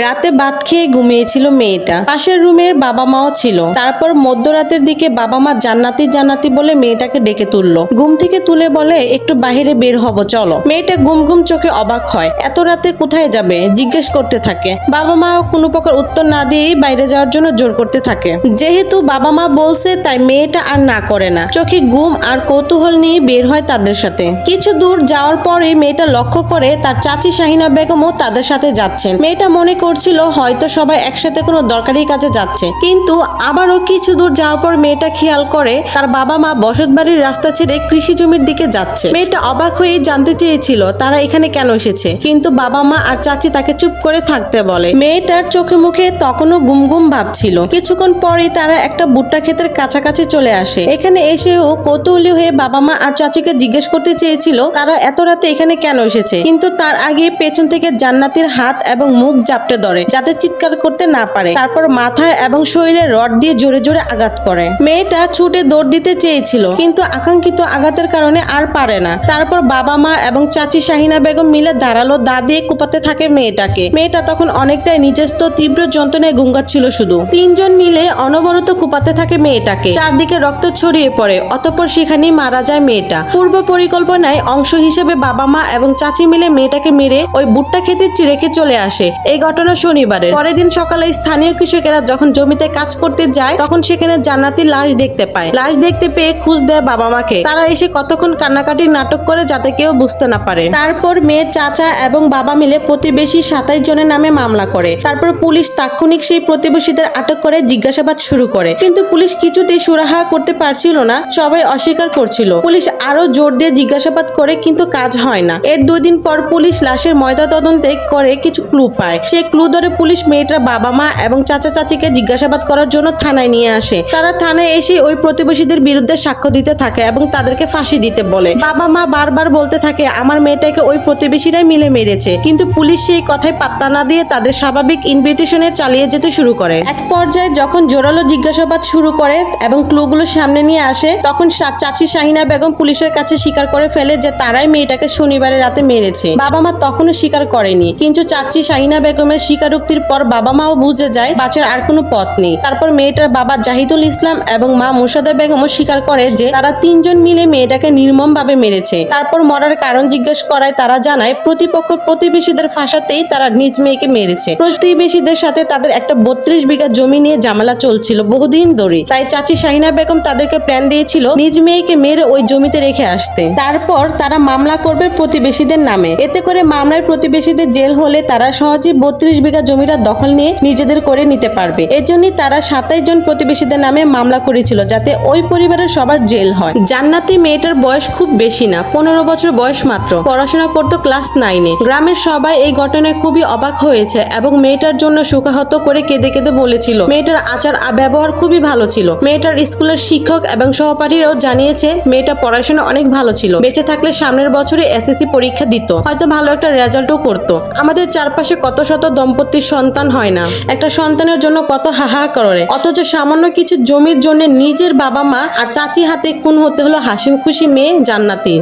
রাতে ভাত খেয়ে ঘুমিয়েছিল মেয়েটা। পাশের রুমের বাবা মাও ছিল। তারপর মধ্যরাতের দিকে বাবা মা জান্নাতি জান্নাতি বলে মেয়েটাকে ডেকে তুললো। ঘুম থেকে তুলে বলে একটু বাহিরে বের হবো চলো। মেয়েটা ঘুম ঘুম চোখে অবাক হয়। এত রাতে কোথায় যাবে জিজ্ঞেস করতে থাকে। বাবা মা কোনো প্রকার উত্তর না দিয়েই বাইরে যাওয়ার জন্য জোর করতে থাকে। যেহেতু বাবা মা বলছে তাই মেয়েটা আর না করে না। চোখে ঘুম আর কৌতূহল নিয়ে বের হয় তাদের সাথে। কিছু দূর যাওয়ার পরে মেয়েটা লক্ষ্য করে তার চাচি শাহিনা বেগমও তাদের সাথে যাচ্ছেন। মেয়েটা মনে করছিল হয়তো সবাই একসাথে কোনো দরকারি কাজে যাচ্ছে, কিন্তু আবারও কিছু দূর যাওয়ার পর মেয়েটা খেয়াল করে তার বাবা মা বসতবাড়ির রাস্তা ছেড়ে কৃষি জমির দিকে যাচ্ছে। মেয়েটা অবাক হয়ে জানতে চেয়েছিল তারা এখানে কেন এসেছে, কিন্তু বাবা মা আর চাচি তাকে চুপ করে থাকতে বলে। মেয়েটার চোখে মুখে তখনও গুম গুম ভাব ছিল। কিছুক্ষণ পরে তারা একটা ভুট্টা ক্ষেতের কাছাকাছি চলে আসে। এখানে এসেও কৌতূহলী হয়ে বাবা মা আর চাচিকে জিজ্ঞেস করতে চেয়েছিল তারা এত রাতে এখানে কেন এসেছে, কিন্তু তার আগে পেছন থেকে জান্নাতির হাত এবং মুখ জাপটে ধরে যাতে চিৎকার করতে না পারে। তারপর মাথায় এবং শরীরে রড দিয়ে জোরে জোরে আঘাত করে। মেয়েটা ছুটে দৌড় দিতে চেয়েছিল, কিন্তু আকাঙ্ক্ষিত আঘাতের কারণে আর পারে না। তারপর বাবা মা এবং চাচি শাহিনা বেগম মিলে ধারালো দা দিয়ে কোপাতে থাকে মেয়েটাকে। মেয়েটা তখন অনেকটাই নিজস্ব তীব্র যন্ত্রণায় ঘুমগাচ্ছিল। শুধু তিনজন মিলে অনবরত কোপাতে থাকে মেয়েটাকে। চারদিকে রক্ত ছড়িয়ে পড়ে। অতঃপর সেখানেই মারা যায় মেয়েটা। পূর্ব পরিকল্পনায় অংশ হিসেবে বাবা মা এবং চাচি মিলে মেয়েটাকে মেরে ওই ভুট্টা খেতে রেখে চলে আসে। এই ঘটনা শনিবারের। পরের দিন সকালে স্থানীয় কৃষকেরা যখন জমিতে কাজ করতে যায় তখন সেখানে জান্নাতির লাশ দেখতে পায়। লাশ দেখতে পেয়ে খোঁজ দেয় বাবা মাকে। তারা এসে কতক্ষণ কান্নাকাটির নাটক করে যাতে কেউ বুঝতে না পারে। তারপর মেয়ের চাচা এবং বাবা মিলে প্রতিবেশী 27 জনের নামে মামলা করে। তারপর পুলিশ তাৎক্ষণিক সেই প্রতিবেশীদের আটক করে জিজ্ঞাসাবাদ শুরু করে, কিন্তু পুলিশ কিছুতেই সুরাহা করতে পারছিল না। সবাই অস্বীকার করছিল। পুলিশ আরো জোর দিয়ে জিজ্ঞাসাবাদ করে, কিন্তু কাজ হয় না। এর 2 দিন পর পুলিশ লাশের ময়না তদন্তে করে কিছু ক্লু পায়। সেই ক্লু ধরে পুলিশ মেয়েটার বাবা মা এবং চাচা চাচিকে জিজ্ঞাসাবাদ করার জন্য থানায় নিয়ে আসে। তারা থানায় এসে ওই প্রতিবেশীদের বিরুদ্ধে সাক্ষ্য দিতে থাকে এবং তাদেরকে ফাঁসি দিতে বলে। বাবা মা বারবার বলতে থাকে আমার মেয়েটাকে ওই প্রতিবেশীরাই মিলে মেরেছে, কিন্তু পুলিশ সেই কথায় পাত্তা না দিয়ে তাদের স্বাভাবিক ইনভিটেশনে চালিয়ে যেতে শুরু করে। এক পর্যায়ে যখন জোরালো জিজ্ঞাসাবাদ শুরু করে এবং ক্লুগুলো সামনে নিয়ে আসে, তখন চাচি শাহিনা বেগম পুলিশের কাছে স্বীকার করে ফেলে যে তারাই মেয়েটাকে শনিবারের রাতে মেরেছে। বাবা মা তখনও স্বীকার করেনি, কিন্তু চাচি শাহিনা বেগমের স্বীকারোক্তির পর বাবা মাও বুঝে যায় বাঁচার আর কোনো পথ নেই। তারপর মেয়েটার বাবা জাহিদুল ইসলাম এবং মা মুর্শাদা বেগমও স্বীকার করে যে তারা 3 জন মিলে মেয়েটাকে নির্মম ভাবে মেরেছে। তারপর মরার কারণ জিজ্ঞেস করায় তারা জানায় প্রতিপক্ষ প্রতিবেশীদের ফাঁসাতেই তারা নিজ মেয়েকে মেরেছে। প্রতিবেশীদের সাথে তাদের একটা 32 বিঘা জমি নিয়ে ঝামেলা চলছিল বহুদিন ধরে। তাই চাচি শাহিনা বেগম তাদেরকে প্ল্যান দিয়েছিল নিজ মেয়েকে মেরে ওই জমিতে রেখে আসতে। তারপর তারা মামলা করবে প্রতিবেশীদের নামে। এতে করে মামলার প্রতিবেশীদের জেল হলে তারা সহজে 32 বিঘা জমিটা দখল নিয়ে নিজেদের করে নিতে পারবে। এজন্যই তারা 27 জন প্রতিবেশীদের নামে মামলা করেছিল যাতে ওই পরিবারের সবার জেল হয়। জান্নাতি মেয়েটার বয়স খুব বেশি না, 15 বছর বয়স মাত্র। পড়াশোনা করতো ক্লাস 9-এ। গ্রামের সবাই এই ঘটনায় খুবই অবাক হয়েছে এবং মেয়েটার জন্য শোকাহত করে কেঁদে কেঁদে বলেছিল মেয়েটার আচার ব্যবহার খুবই ভালো ছিল। মেয়েটার স্কুলের শিক্ষক এবং সহপাঠীরাও জানিয়েছে মেয়েটা পড়াশোনা অনেক ভালো ছিল। বেঁচে থাকলে সামনের বছরে এসএসসি পরীক্ষা দিত, হয়তো ভালো একটা রেজাল্টও করত। আমাদের চারপাশে কত শত দম্পতির সন্তান হয় না, একটা সন্তানের জন্য কত হাহাকার করে, অথচ সামান্য কিছু জমির জন্য নিজের বাবা মা আর চাচি হাতে খুন হতে হলো হাসি খুশি মেয়ে জান্নাতি।